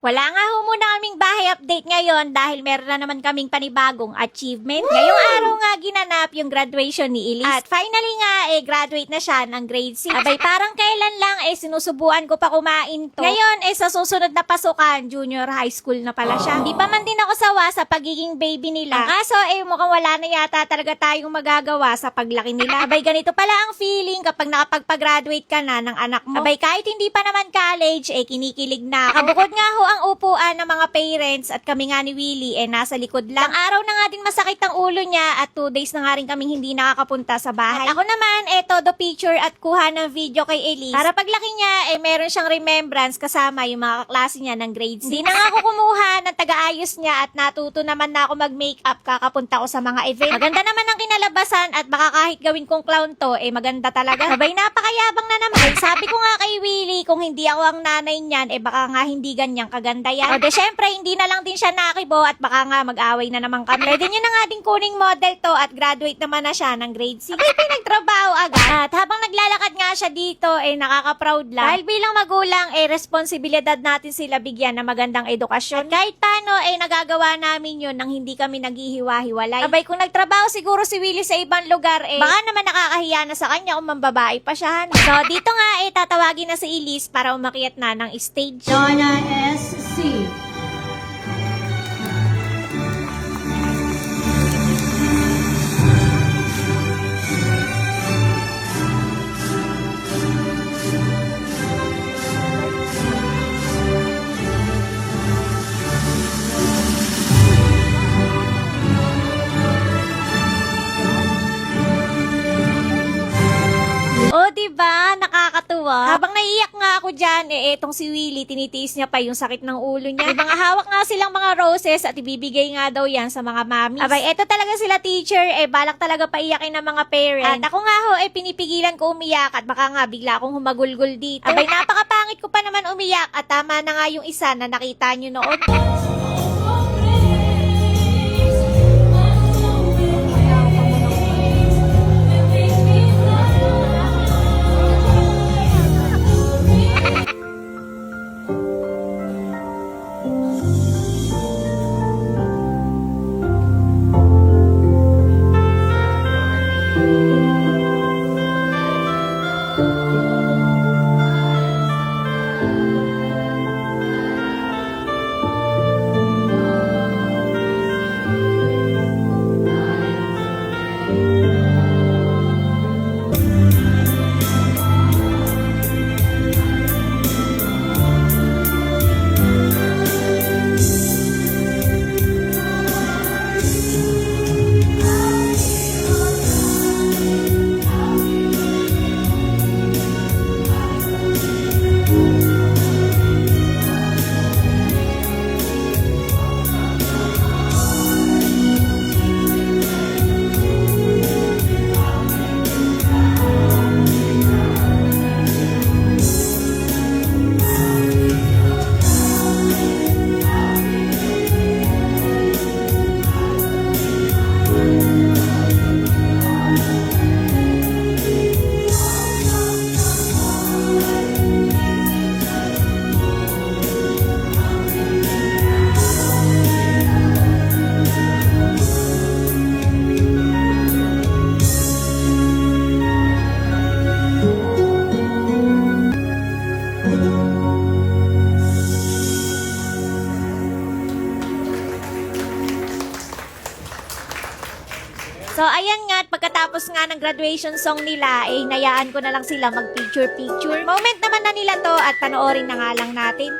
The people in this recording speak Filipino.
Wala nga ho muna kaming bahay update ngayon dahil meron na naman kaming panibagong achievement. Ngayong araw nga ginanap yung graduation ni Elise. At finally nga, graduate na siya ng grade 6. Abay, parang kailan lang, sinusubuan ko pa kumain to. Ngayon, sa susunod na pasukan, junior high school na pala siya. Hindi pa man din ako sawa sa pagiging baby nila. Ang kaso, mukhang wala na yata talaga tayong magagawa sa paglaki nila. Abay, ganito pala ang feeling kapag nakapagpa-graduate ka na ng anak mo. Abay, kahit hindi pa naman college, kinikilig na ako. Kabukod nga ho ang upuan ng mga parents at kami nga ni Willie nasa likod lang. Ang araw na nga din masakit ang ulo niya at 2 days na nga rin kaming hindi nakakapunta sa bahay. At ako naman, todo picture at kuha ng video kay Elise. Para paglaki niya, meron siyang remembrance kasama yung mga kaklase niya ng grade 6. Hindi na nga ako kumuha ng taga-ayos niya at natuto naman na ako mag-makeup kakapunta ko sa mga event. Maganda naman ang kinalabasan at baka kahit gawin kong clown to, maganda talaga. Sabay, napakayabang na naman. Sabi ko nga kay Willie, kung hindi ako ang nanay niyan, baka nga hindi ganyang kaganda yan. O de syempre, hindi na lang din siya nakibo at baka nga mag-away na naman kami. Pwede nyo na nga din kuning model to at graduate naman na siya ng grade 6. Abay, pinagtrabaho agad. At habang naglalakad nga siya dito, nakaka-proud lang. Dahil bilang magulang, responsibilidad natin sila bigyan ng magandang edukasyon. At kahit paano, nagagawa namin yun nang hindi kami naghihiwa-hiwalay. Abay, kung nagtrabaho siguro si Willie sa ibang lugar, baka naman nakakahiya na sa kanya kung mambabae pa siya. So, dito nga, tatawagin na si Elise para umakyat na ng stage. Donna S.C. Oh, diba? Nakakatuwa. Habang naiiyak nga ako dyan, etong si Willie, tinitiis niya pa yung sakit ng ulo niya. May mga hawak nga silang mga roses at ibibigay nga daw yan sa mga mommies. Abay, eto talaga sila teacher, balak talaga paiyakin ng mga parents. At ako nga ho, pinipigilan ko umiyak at baka nga bigla akong humagulgol dito. Abay, napakapangit ko pa naman umiyak at tama na nga yung isa na nakita nyo noon. So, ayan nga, at pagkatapos nga ng graduation song nila, hinayaan ko na lang sila mag-picture-picture. Moment naman na nila to at panoorin na nga lang natin.